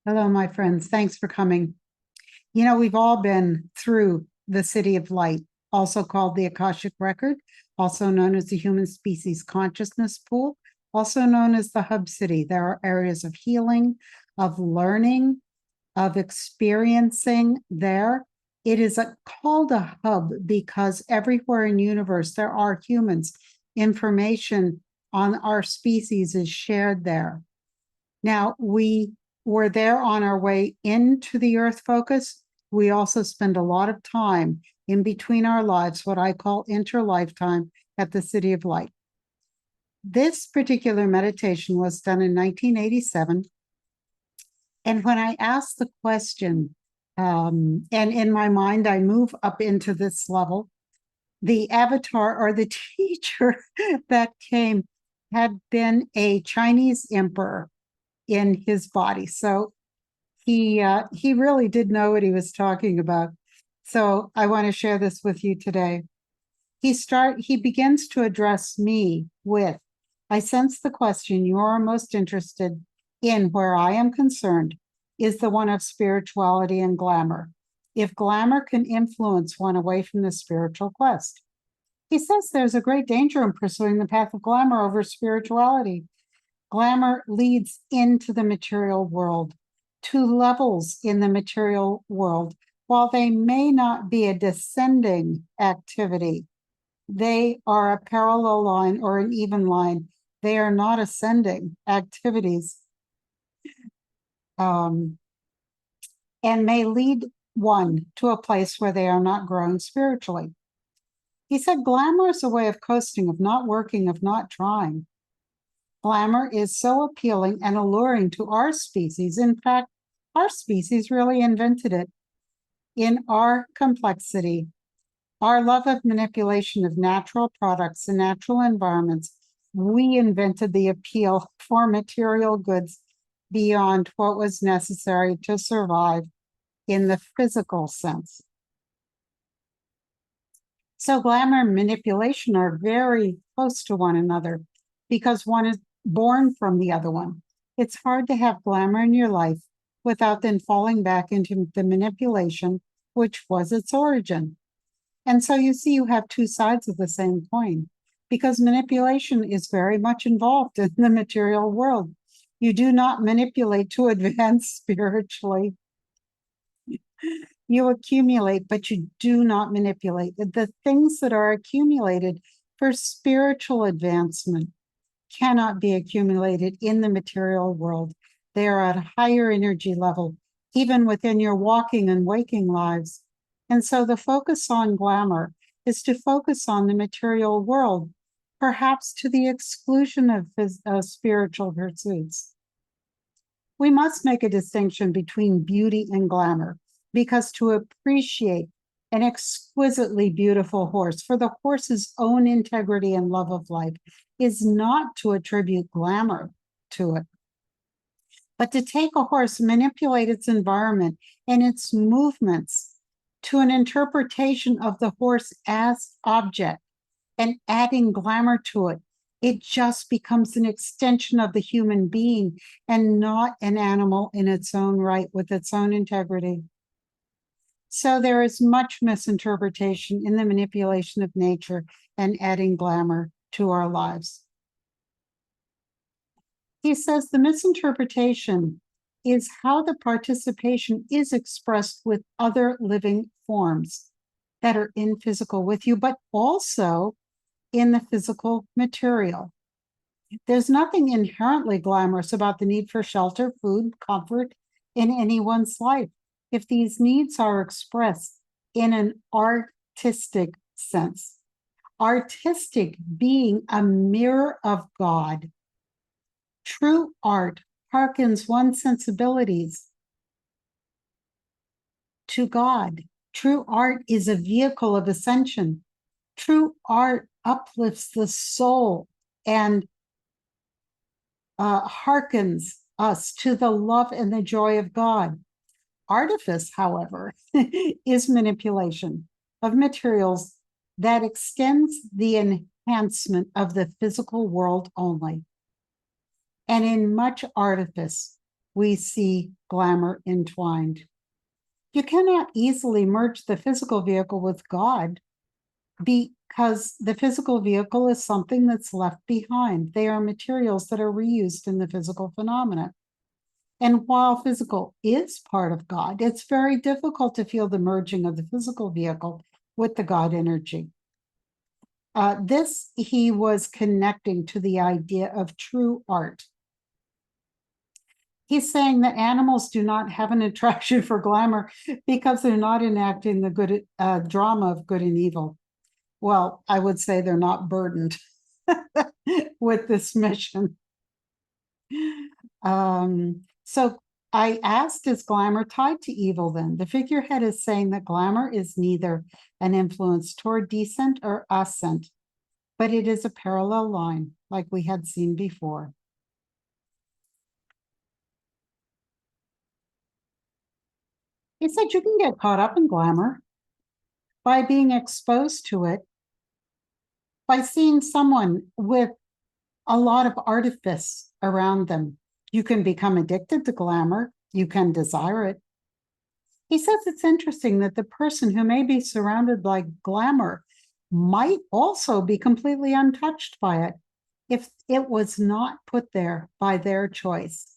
Hello, my friends. Thanks for coming. We've all been through the City of Light, also called the Akashic Record, also known as the Human Species Consciousness Pool, also known as the Hub City. There are areas of healing, of learning, of experiencing there. It is called a hub because everywhere in the universe there are humans. Information on our species is shared there. Now, we were there on our way into the Earth focus. We also spend a lot of time in between our lives, what I call interlifetime, at the City of Light. This particular meditation was done in 1987. And when I asked the question, and in my mind, I move up into this level, the avatar or the teacher that came had been a Chinese emperor in his body. So he really did know what he was talking about. So I want to share this with you today. He begins to address me with, I sense the question you are most interested in, where I am concerned, is the one of spirituality and glamour. If glamour can influence one away from the spiritual quest. He says there's a great danger in pursuing the path of glamour over spirituality. Glamour leads into the material world, to levels in the material world. While they may not be a descending activity, they are a parallel line or an even line. They are not ascending activities, and may lead one to a place where they are not growing spiritually. He said glamour is a way of coasting, of not working, of not trying. Glamour is so appealing and alluring to our species. In fact, our species really invented it. In our complexity, our love of manipulation of natural products and natural environments, we invented the appeal for material goods beyond what was necessary to survive in the physical sense. So glamour and manipulation are very close to one another because one is born from the other one. It's hard to have glamour in your life without then falling back into the manipulation, which was its origin. And so you see, you have two sides of the same coin, because manipulation is very much involved in the material world. You do not manipulate to advance spiritually. You accumulate, but you do not manipulate. The things that are accumulated for spiritual advancement cannot be accumulated in the material world. They are at a higher energy level, even within your walking and waking lives. And so the focus on glamour is to focus on the material world, perhaps to the exclusion of spiritual pursuits. We must make a distinction between beauty and glamour, because to appreciate an exquisitely beautiful horse for the horse's own integrity and love of life is not to attribute glamour to it, but to take a horse, manipulate its environment and its movements to an interpretation of the horse as object and adding glamour to it. It just becomes an extension of the human being and not an animal in its own right with its own integrity. So there is much misinterpretation in the manipulation of nature and adding glamour to our lives. He says the misinterpretation is how the participation is expressed with other living forms that are in physical with you, but also in the physical material. There's nothing inherently glamorous about the need for shelter, food, comfort in anyone's life, if these needs are expressed in an artistic sense. Artistic being a mirror of God. True art hearkens one's sensibilities to God. True art is a vehicle of ascension. True art uplifts the soul and hearkens us to the love and the joy of God. Artifice, however, is manipulation of materials that extends the enhancement of the physical world only. And in much artifice, we see glamour entwined. You cannot easily merge the physical vehicle with God because the physical vehicle is something that's left behind. They are materials that are reused in the physical phenomena. And while physical is part of God, it's very difficult to feel the merging of the physical vehicle with the God energy. This he was connecting to the idea of true art. He's saying that animals do not have an attraction for glamour because they're not enacting the good drama of good and evil. Well, I would say they're not burdened with this mission. So I asked, is glamour tied to evil then? The figurehead is saying that glamour is neither an influence toward descent or ascent, but it is a parallel line, like we had seen before. He said you can get caught up in glamour by being exposed to it, by seeing someone with a lot of artifice around them. You can become addicted to glamour. You can desire it. He says it's interesting that the person who may be surrounded by glamour might also be completely untouched by it if it was not put there by their choice.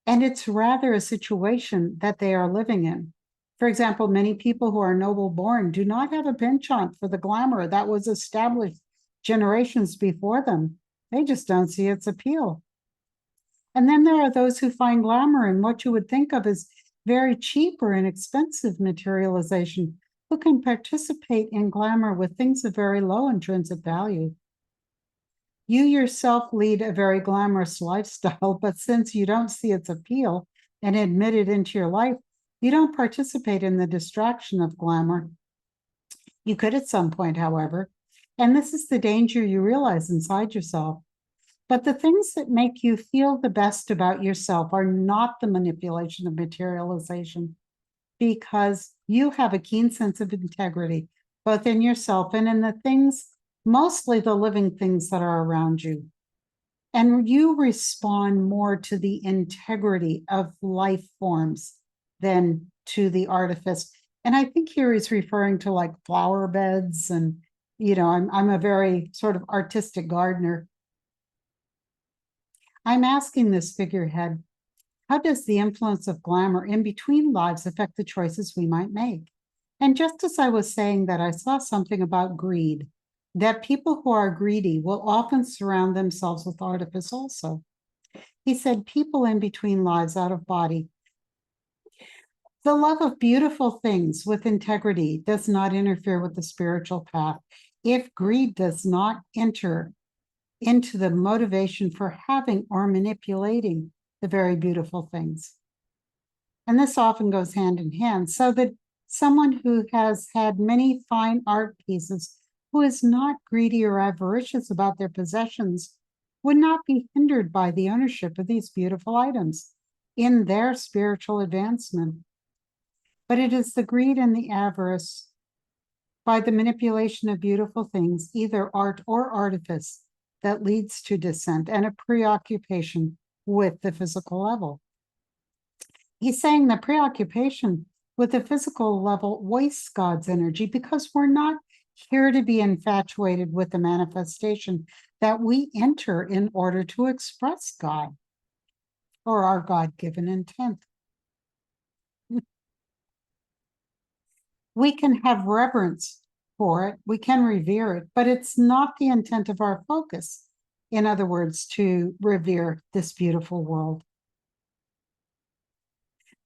And it's rather a situation that they are living in. For example, many people who are noble born do not have a penchant for the glamour that was established generations before them. They just don't see its appeal. And then there are those who find glamour in what you would think of as very cheap or inexpensive materialization, who can participate in glamour with things of very low intrinsic value. You yourself lead a very glamorous lifestyle, but since you don't see its appeal and admit it into your life, you don't participate in the distraction of glamour. You could at some point, however, and this is the danger you realize inside yourself. But the things that make you feel the best about yourself are not the manipulation of materialization, because you have a keen sense of integrity, both in yourself and in the things, mostly the living things that are around you. And you respond more to the integrity of life forms than to the artifice. And I think here he's referring to like flower beds, and I'm a very sort of artistic gardener. I'm asking this figurehead, how does the influence of glamour in between lives affect the choices we might make? And just as I was saying that, I saw something about greed, that people who are greedy will often surround themselves with artifice also. He said, people in between lives out of body. The love of beautiful things with integrity does not interfere with the spiritual path if greed does not enter into the motivation for having or manipulating the very beautiful things. And this often goes hand in hand, so that someone who has had many fine art pieces, who is not greedy or avaricious about their possessions, would not be hindered by the ownership of these beautiful items in their spiritual advancement. But it is the greed and the avarice by the manipulation of beautiful things, either art or artifice, that leads to dissent and a preoccupation with the physical level. He's saying the preoccupation with the physical level wastes God's energy, because we're not here to be infatuated with the manifestation that we enter in order to express God or our God-given intent. We can have reverence for it, we can revere it, but it's not the intent of our focus. In other words, to revere this beautiful world.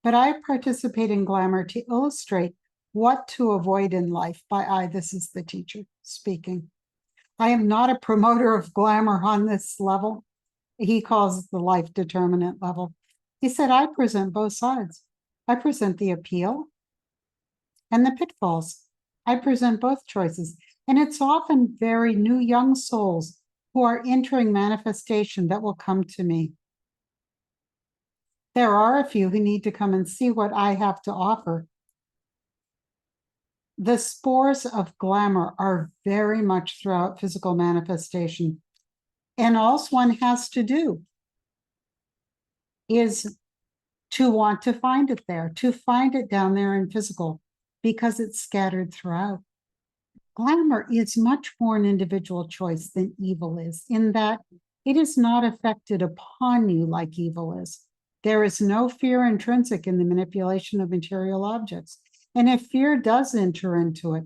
But I participate in glamour to illustrate what to avoid in life by this is the teacher speaking. I am not a promoter of glamour on this level. He calls it the life determinant level. He said, I present both sides. I present the appeal and the pitfalls. I present both choices. And it's often very new young souls who are entering manifestation that will come to me. There are a few who need to come and see what I have to offer. The spores of glamour are very much throughout physical manifestation. And all one has to do is to want to find it there, to find it down there in physical, because it's scattered throughout. Glamour is much more an individual choice than evil is, in that it is not affected upon you like evil is. There is no fear intrinsic in the manipulation of material objects. And if fear does enter into it,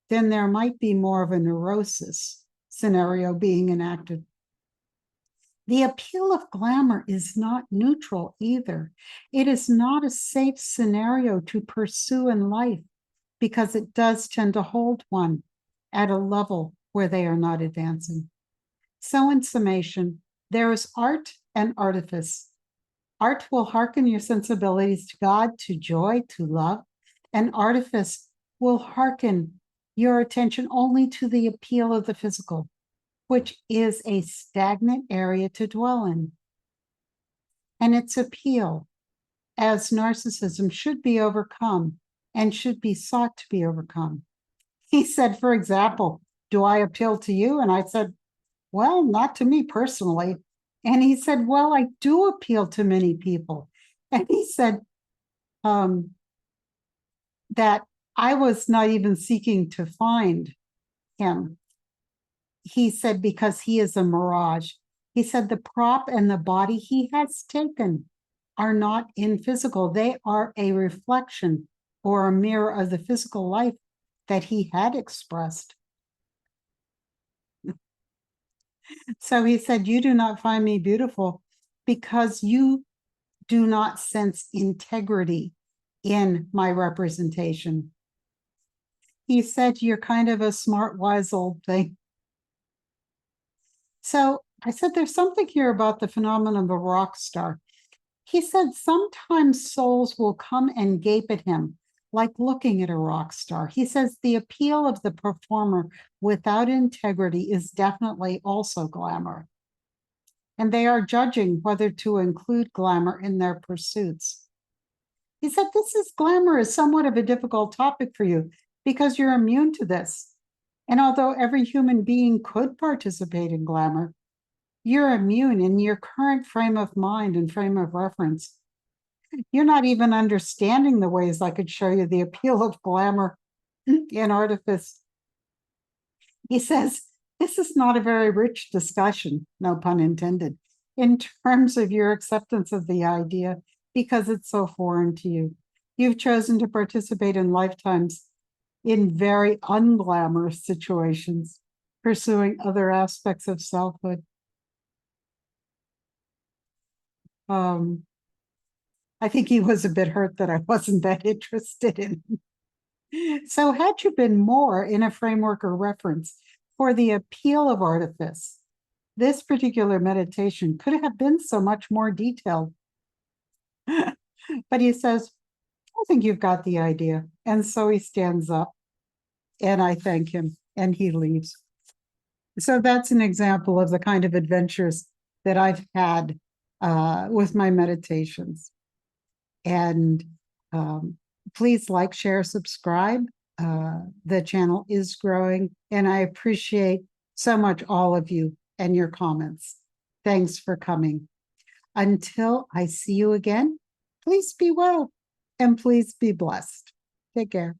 then there might be more of a neurosis scenario being enacted. The appeal of glamour is not neutral either. It is not a safe scenario to pursue in life because it does tend to hold one at a level where they are not advancing. So in summation, there is art and artifice. Art will hearken your sensibilities to God, to joy, to love, and artifice will hearken your attention only to the appeal of the physical, which is a stagnant area to dwell in. And its appeal, as narcissism, should be overcome and should be sought to be overcome. He said, for example, do I appeal to you? And I said, well, not to me personally. And he said, well, I do appeal to many people. And he said that I was not even seeking to find him. He said, because he is a mirage. He said the prop and the body he has taken are not in physical. They are a reflection or a mirror of the physical life that he had expressed. So he said, you do not find me beautiful because you do not sense integrity in my representation. He said, you're kind of a smart, wise old thing. So I said, there's something here about the phenomenon of a rock star. He said, sometimes souls will come and gape at him, like looking at a rock star. He says the appeal of the performer without integrity is definitely also glamour. And they are judging whether to include glamour in their pursuits. He said, glamour is somewhat of a difficult topic for you because you're immune to this. And although every human being could participate in glamour, you're immune in your current frame of mind and frame of reference. You're not even understanding the ways I could show you the appeal of glamour in Artifice. He says, this is not a very rich discussion, no pun intended, in terms of your acceptance of the idea, because it's so foreign to you. You've chosen to participate in lifetimes in very unglamorous situations, pursuing other aspects of selfhood. I think he was a bit hurt that I wasn't that interested in. So had you been more in a framework or reference for the appeal of Artifice, this particular meditation could have been so much more detailed. But he says, I think you've got the idea. And so he stands up and I thank him and he leaves. So that's an example of the kind of adventures that I've had with my meditations. And please like, share, subscribe. The channel is growing, and I appreciate so much all of you and your comments. Thanks for coming. Until I see you again, please be well and please be blessed. Take care.